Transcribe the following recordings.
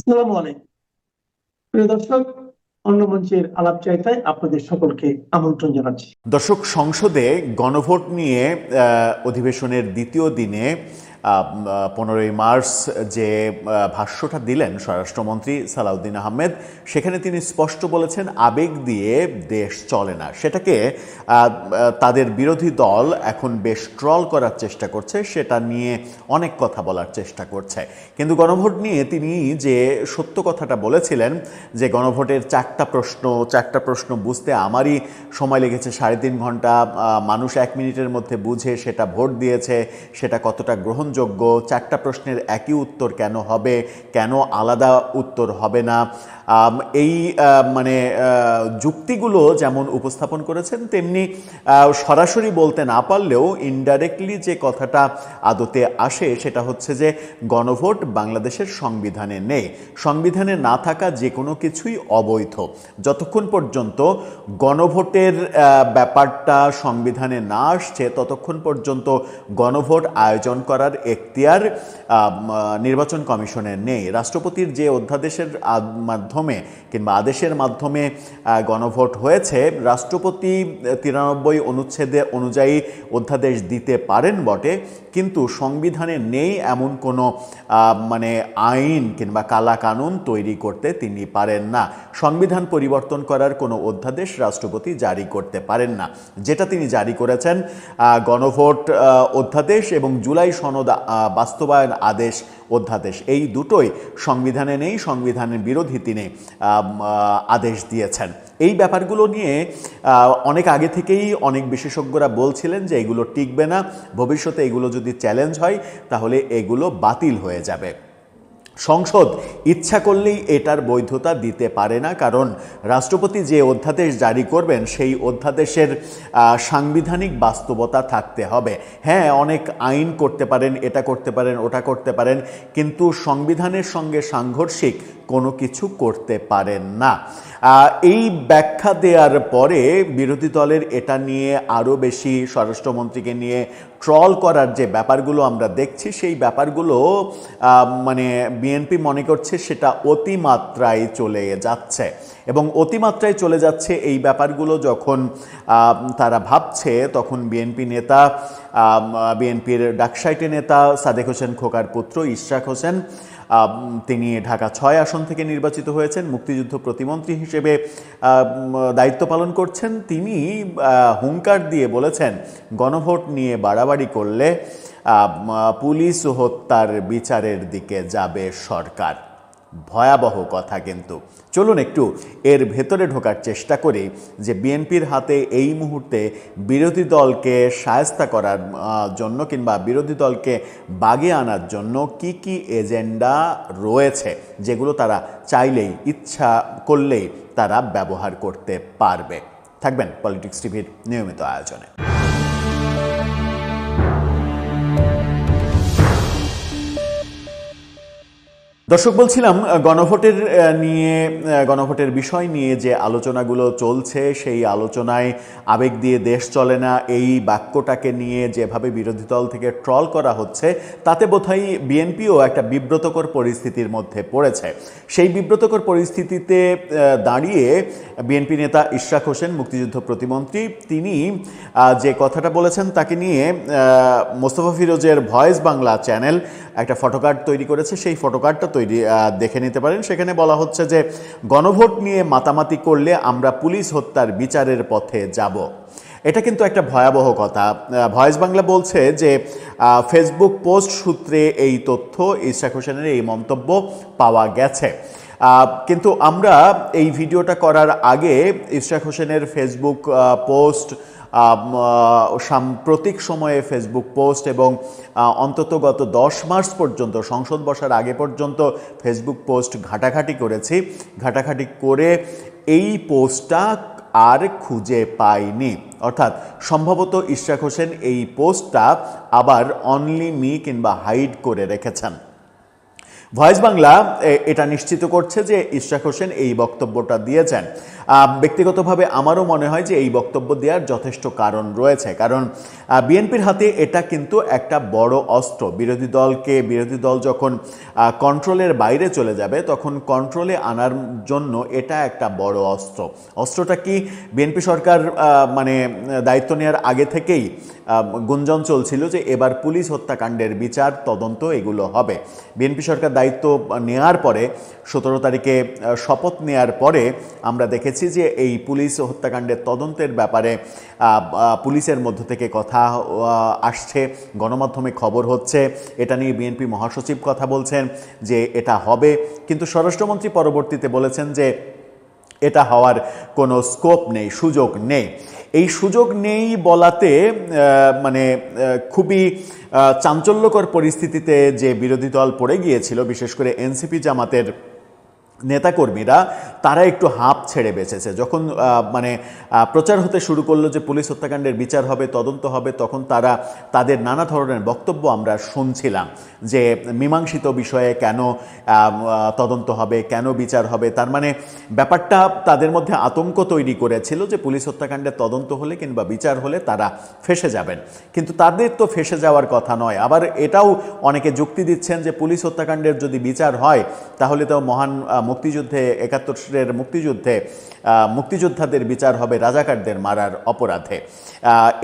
আসসালামু আলাইকুম প্রিয় দর্শক, অন্য মঞ্চের আলাপ চাইতায় আপনাদের সকলকে আমন্ত্রণ জানাচ্ছি। দর্শক, সংসদে গণভোট নিয়ে অধিবেশনের দ্বিতীয় দিনে 15ই মার্চ যে ভাষ্যটা দিলেন স্বরাষ্ট্রমন্ত্রী সালাউদ্দিন আহমেদ, সেখানে তিনি স্পষ্ট বলেছেন আবেগ দিয়ে দেশ চলে না। সেটাকে তাদের বিরোধী দল এখন বেশ ট্রল করার চেষ্টা করছে, সেটা নিয়ে অনেক কথা বলার চেষ্টা করছে। কিন্তু গণভোট নিয়ে তিনি যে সত্য কথাটা বলেছিলেন যে গণভোটের চারটা প্রশ্ন বুঝতে আমারই সময় লেগেছে 3.5 ঘন্টা, মানুষ 1 মিনিটের মধ্যে বুঝে সেটা ভোট দিয়েছে, সেটা কতটা গ্রহণযোগ্য, 4টা প্রশ্নের একই উত্তর কেন হবে, কেন আলাদা উত্তর হবে না, এই মানে যুক্তিগুলো যেমন উপস্থাপন করেছেন, তেমনি সরাসরি বলতে না পারলেও ইনডাইরেক্টলি যে কথাটা আদতে আসে সেটা হচ্ছে যে গণভোট বাংলাদেশের সংবিধানে নেই। সংবিধানে না থাকা যে কোনো কিছুই অবৈধ। যতক্ষণ পর্যন্ত গণভোটের ব্যাপারটা সংবিধানে না আসছে ততক্ষণ পর্যন্ত গণভোট আয়োজন করার এখতিয়ার নির্বাচন কমিশনের নেই। রাষ্ট্রপতির যে অধ্যাদেশের মাধ্যমে কিংবা আদেশের মাধ্যমে গণভোট হয়েছে, রাষ্ট্রপতি 93 অনুচ্ছেদে অনুযায়ী অধ্যাদেশ দিতে পারেন বটে, কিন্তু সংবিধানে নেই এমন কোনো মানে আইন কিংবা কালা কানুন তৈরি করতে তিনি পারেন না। সংবিধান পরিবর্তন করার কোনো অধ্যাদেশ রাষ্ট্রপতি জারি করতে পারেন না। যেটা তিনি জারি করেছেন গণভোট অধ্যাদেশ এবং জুলাই সনদ বাস্তবায়ন আদেশ অধ্যাদেশ, এই দুটোই সংবিধানে নেই, সংবিধানের বিরোধী তিনি আদেশ দিয়েছেন। এই ব্যাপারগুলো নিয়ে অনেক আগে থেকেই অনেক বিশেষজ্ঞরা বলছিলেন যে এগুলো টিকবে না, ভবিষ্যতে এগুলো যদি চ্যালেঞ্জ হয় তাহলে এগুলো বাতিল হয়ে যাবে। সংসদ ইচ্ছা করলেই এটার বৈধতা দিতে পারে না, কারণ রাষ্ট্রপতি যে অধ্যাদেশ জারি করবেন সেই অধ্যাদেশের সাংবিধানিক বাস্তবতা থাকতে হবে। হ্যাঁ, অনেক আইন করতে পারেন, এটা করতে পারেন, ওটা করতে পারেন, কিন্তু সংবিধানের সঙ্গে সাংঘর্ষিক কোনো কিছু করতে পারেন না। এই ব্যাখ্যা দেওয়ার পরে বিরোধী দলের এটা নিয়ে আরও বেশি স্বরাষ্ট্রমন্ত্রীকে নিয়ে ট্রল করার যে ব্যাপারগুলো আমরা দেখছি, সেই ব্যাপারগুলো মানে বিএনপি মনে করছে সেটা অতিমাত্রায় চলে যাচ্ছে, এবং অতিমাত্রায় চলে যাচ্ছে এই ব্যাপারগুলো যখন তারা ভাবছে, তখন বিএনপির ডাকসাইটে নেতা সাদেক হোসেন খোকার পুত্র ইশরাক হোসেন, তিনি ঢাকা 6 আসন থেকে নির্বাচিত হয়েছেন, মুক্তিযুদ্ধ প্রতিমন্ত্রী হিসেবে দায়িত্ব পালন করছেন। তিনি হুঙ্কার দিয়ে বলেছেন গণভোট নিয়ে বাড়াবাড়ি করলে পুলিশ হত্যার বিচারের দিকে যাবে সরকার। ভয়াবহ কথা। কিন্তু চলুন একটু এর ভেতরে ঢোকার চেষ্টা করি যে বিএনপির হাতে এই মুহূর্তে বিরোধী দলকে শায়েস্তা করার জন্য কিংবা বিরোধী দলকে বাগে আনার জন্য কি কি এজেন্ডা রয়েছে, যেগুলো তারা চাইলেই, ইচ্ছা করলেই তারা ব্যবহার করতে পারবে। থাকবেন পলিটিক্স টিভির নিয়মিত আয়োজনে। দর্শক, বলছিলাম গণভোটের বিষয় নিয়ে যে আলোচনাগুলো চলছে, সেই আলোচনায় আবেগ দিয়ে দেশ চলে না এই বাক্যটাকে নিয়ে যেভাবে বিরোধী দল থেকে ট্রল করা হচ্ছে, তাতে বোধহয় বিএনপিও একটা বিব্রতকর পরিস্থিতির মধ্যে পড়েছে। সেই বিব্রতকর পরিস্থিতিতে দাঁড়িয়ে বিএনপি নেতা ইশরাক হোসেন, মুক্তিযুদ্ধ প্রতিমন্ত্রী, তিনি যে কথাটা বলেছেন তাকে নিয়ে মোস্তফা ফিরোজের ভয়েস বাংলা চ্যানেল একটা ফটোকার্ড তৈরি করেছে। সেই ফটোকার্ডটা দেখে নিতে পারেন। সেখানে বলা হচ্ছে যে গণভোট নিয়ে মাতামাতি করলে আমরা পুলিশ হত্যার বিচারের পথে যাব। এটা কিন্তু একটা ভয়াবহ কথা। ভয়েস বাংলা বলছে যে ফেসবুক পোস্ট সূত্রে এই তথ্য, ইশরাক হোসেনের এই মন্তব্য পাওয়া গেছে। কিন্তু আমরা এই ভিডিওটা করার আগে ইশরাক হোসেনের ফেসবুক পোস্ট, সাম্প্রতিক সময়ে ফেসবুক পোস্ট এবং অন্তত গত 10 মার্চ পর্যন্ত, সংসদ বসার আগে পর্যন্ত ফেসবুক পোস্ট ঘাটাঘাটি করেছি। ঘাটাঘাটি করে এই পোস্টটা আর খুঁজে পাইনি। অর্থাৎ সম্ভবত ইশরাক হোসেন এই পোস্টটা আবার অনলি মি কিংবা হাইড করে রেখেছেন। ভয়েস বাংলা এটা নিশ্চিত করছে যে ইশরাক হোসেন এই বক্তব্যটা দিয়েছেন। ব্যক্তিগতভাবে আমারও মনে হয় যে এই বক্তব্য দেওয়ার যথেষ্ট কারণ রয়েছে, কারণ বিএনপির হাতে এটা কিন্তু একটা বড় অস্ত্র। বিরোধী দল যখন কন্ট্রোলের বাইরে চলে যাবে তখন কন্ট্রোলে আনার জন্য এটা একটা বড় অস্ত্রটা কি? বিএনপি সরকার মানে দায়িত্ব নেওয়ার আগে থেকেই গুঞ্জন চলছিল যে এবার পুলিশ হত্যাকাণ্ডের বিচার তদন্ত এগুলো হবে। বিএনপি সরকার দায়িত্ব নেওয়ার পরে 17 তারিখে শপথ নেওয়ার পরে আমরা দেখেছি যে এই পুলিশ হত্যাকাণ্ডের তদন্তের ব্যাপারে পুলিশের মধ্য থেকে কথা আসছে, গণমাধ্যমে খবর হচ্ছে, এটা নিয়ে বিএনপি মহাসচিব কথা বলছেন যে এটা হবে, কিন্তু স্বরাষ্ট্রমন্ত্রী পরবর্তীতে বলেছেন যে এটা হওয়ার কোনো স্কোপ নেই, সুযোগ নেই। এই সুযোগ নেই বলাতে মানে খুবই চাঞ্চল্যকর পরিস্থিতিতে যে বিরোধী দল পড়ে গিয়েছিল, বিশেষ করে এনসিপি জামাতের নেতাকর্মীরা, তারা একটু হাঁপ ছেড়ে বেঁচেছে। যখন মানে প্রচার হতে শুরু করলো যে পুলিশ হত্যাকাণ্ডের বিচার হবে, তদন্ত হবে, তখন তাদের নানা ধরনের বক্তব্য আমরা শুনছিলাম যে মীমাংসিত বিষয়ে কেন তদন্ত হবে, কেন বিচার হবে। তার মানে ব্যাপারটা তাদের মধ্যে আতঙ্ক তৈরি করেছিল যে পুলিশ হত্যাকাণ্ডের তদন্ত হলে কিংবা বিচার হলে তারা ফেঁসে যাবেন, কিন্তু তাদের তো ফেঁসে যাওয়ার কথা নয়। আবার এটাও অনেকে যুক্তি দিচ্ছেন যে পুলিশ হত্যাকাণ্ডের যদি বিচার হয় তাহলে তো মহান মুক্তিযুদ্ধে ৭১-এর মুক্তিযোদ্ধাদের বিচার হবে রাজাকারদের মারার অপরাধে।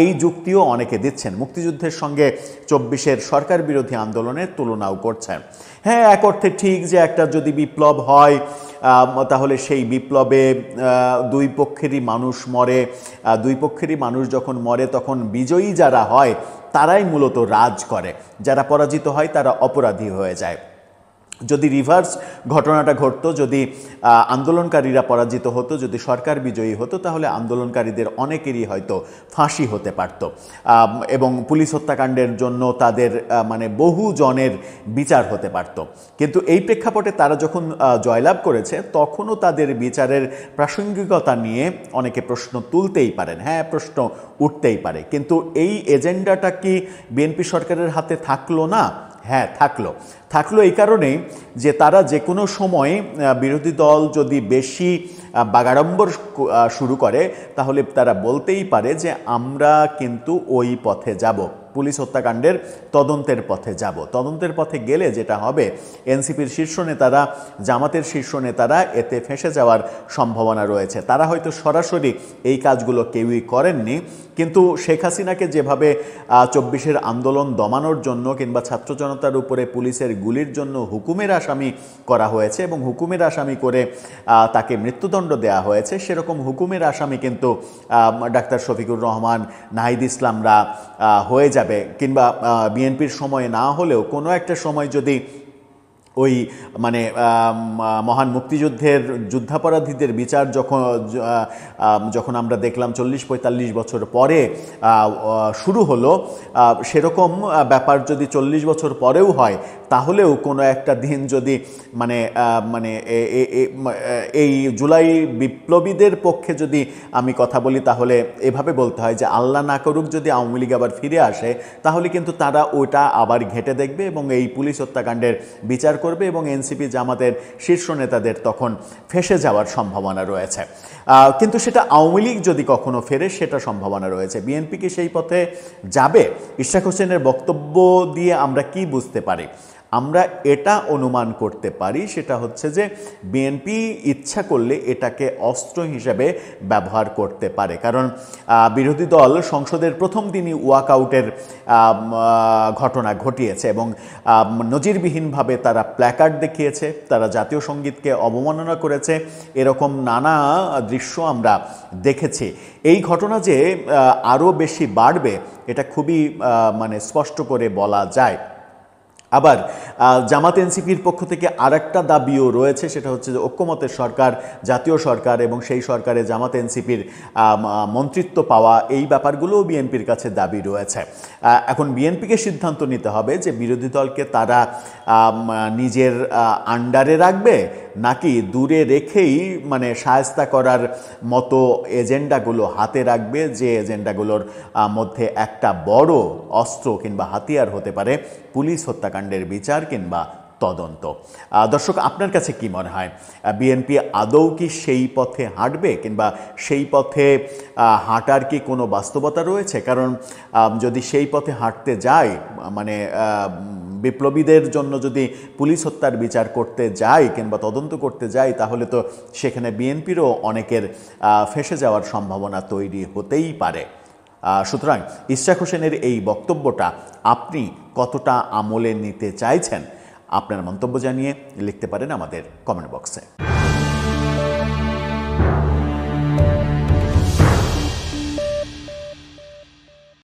এই যুক্তিও অনেকে দিচ্ছেন, মুক্তিযুদ্ধের সঙ্গে ২৪-এর সরকার বিরোধী আন্দোলনের তুলনাও করছেন। হ্যাঁ, এক অর্থে ঠিক যে একটা যদি বিপ্লব হয় তাহলে সেই বিপ্লবে দুই পক্ষেরই মানুষ মরে, দুই পক্ষেরই মানুষ যখন মরে তখন বিজয়ী যারা হয় তারাই মূলত রাজ করে, যারা পরাজিত হয় তারা অপরাধী হয়ে যায়। যদি রিভার্স ঘটনাটা ঘটতো, যদি আন্দোলনকারীরা পরাজিত হতো, যদি সরকার বিজয়ী হতো, তাহলে আন্দোলনকারীদের অনেকেরই হয়তো ফাঁসি হতে পারত এবং পুলিশ হত্যাকাণ্ডের জন্য তাদের মানে বহু জনের বিচার হতে পারত। কিন্তু এই প্রেক্ষাপটে তারা যখন জয়লাভ করেছে তখনও তাদের বিচারের প্রাসঙ্গিকতা নিয়ে অনেকে প্রশ্ন তুলতেই পারেন, হ্যাঁ প্রশ্ন উঠতেই পারে। কিন্তু এই এজেন্ডাটা কি বিএনপি সরকারের হাতে থাকলো না? হ্যাঁ, থাকলো এই কারণেই যে তারা যে কোনো সময় বিরোধী দল যদি বেশি বাগাড়ম্বর শুরু করে তাহলে তারা বলতেই পারে যে আমরা কিন্তু ওই পথে যাব, পুলিশ হত্যাকাণ্ডের তদন্তের পথে যাব। তদন্তের পথে গেলে যেটা হবে, এনসিপির শীর্ষ নেতারা, জামাতের শীর্ষ নেতারা এতে ফেঁসে যাওয়ার সম্ভাবনা রয়েছে। তারা হয়তো সরাসরি এই কাজগুলো কেউই করেননি, কিন্তু শেখ হাসিনাকে যেভাবে ২৪-এর আন্দোলন দমানোর জন্য কিংবা ছাত্র জনতার উপরে পুলিশের গুলির জন্য হুকুমের আসামি করা হয়েছে এবং হুকুমের আসামি করে তাকে মৃত্যুদণ্ড দেওয়া হয়েছে, সেরকম হুকুমের আসামি কিন্তু ডাক্তার শফিকুর রহমান, নাহিদ ইসলামরা হয়ে যাবে, কিংবা বিএনপির সময়ে না হলেও কোনো একটা সময় যদি ওই মানে মহান মুক্তিযুদ্ধের যুদ্ধাপরাধীদের বিচার যখন আমরা দেখলাম ৪০-৪৫ বছর পরে শুরু হলো, সেরকম ব্যাপার যদি ৪০ বছর পরেও হয় তাহলেও কোনো একটা দিন যদি মানে এই জুলাই বিপ্লবীদের পক্ষে যদি আমি কথা বলি তাহলে এভাবে বলতে হয় যে আল্লাহ না করুক যদি আওয়ামী লীগ আবার ফিরে আসে, তাহলে কিন্তু তারা ওটা আবার ঘেঁটে দেখবে এবং এই পুলিশ হত্যাকাণ্ডের বিচার করবে এবং এনসিপি জামাতের শীর্ষ নেতাদের তখন ফেঁসে যাওয়ার সম্ভাবনা রয়েছে। কিন্তু সেটা আওয়ামী লীগ যদি কখনো ফেরে সেটা সম্ভাবনা রয়েছে। বিএনপি কি সেই পথে যাবে? ইশরাক হোসেনের বক্তব্য দিয়ে আমরা কি বুঝতে পারি? আমরা এটা অনুমান করতে পারি, সেটা হচ্ছে যে বিএনপি ইচ্ছা করলে এটাকে অস্ত্র হিসেবে ব্যবহার করতে পারে। কারণ বিরোধী দল সংসদের প্রথম দিনই ওয়াকআউটের ঘটনা ঘটিয়েছে এবং নজিরবিহীনভাবে তারা প্ল্যাকার্ড দেখিয়েছে, তারা জাতীয় সঙ্গীতকে অবমাননা করেছে, এরকম নানা দৃশ্য আমরা দেখেছি। এই ঘটনা যে আরও বেশি বাড়বে এটা খুবই মানে স্পষ্ট করে বলা যায়। আবার জামাত এনসিপির পক্ষ থেকে আরেকটা দাবিও রয়েছে, সেটা হচ্ছে যে ঐক্যমতের সরকার, জাতীয় সরকার এবং সেই সরকারে জামাত এনসিপির মন্ত্রিত্ব পাওয়া, এই ব্যাপারগুলোও বিএনপির কাছে দাবি রয়েছে। এখন বিএনপিকে সিদ্ধান্ত নিতে হবে যে বিরোধী দলকে তারা নিজের আন্ডারে রাখবে নাকি দূরে রেখেই মানে শায়েস্তা করার মতো এজেন্ডাগুলো হাতে রাখবে, যে এজেন্ডাগুলোর মধ্যে একটা বড় অস্ত্র কিংবা হাতিয়ার হতে পারে পুলিশ হত্যাকাণ্ডের বিচার কিংবা তদন্ত। দর্শক, আপনার কাছে কি মনে হয়, বিএনপি আদৌ কি সেই পথে হাঁটবে, কিংবা সেই পথে হাঁটার কি কোনো বাস্তবতা রয়েছে? কারণ যদি সেই পথে হাঁটতে যায়, মানে বিপ্লবীদের জন্য যদি পুলিশ হত্যার বিচার করতে যায় কিংবা তদন্ত করতে যায়, তাহলে তো সেখানে বিএনপিরও অনেকের ফেঁসে যাওয়ার সম্ভাবনা তৈরি হতেই পারে। সুতরাং ইশরাক হোসেনের এই বক্তব্যটা আপনি কতটা আমলে নিতে চাইছেন, আপনার মন্তব্য জানিয়ে লিখতে পারেন আমাদের কমেন্ট বক্সে।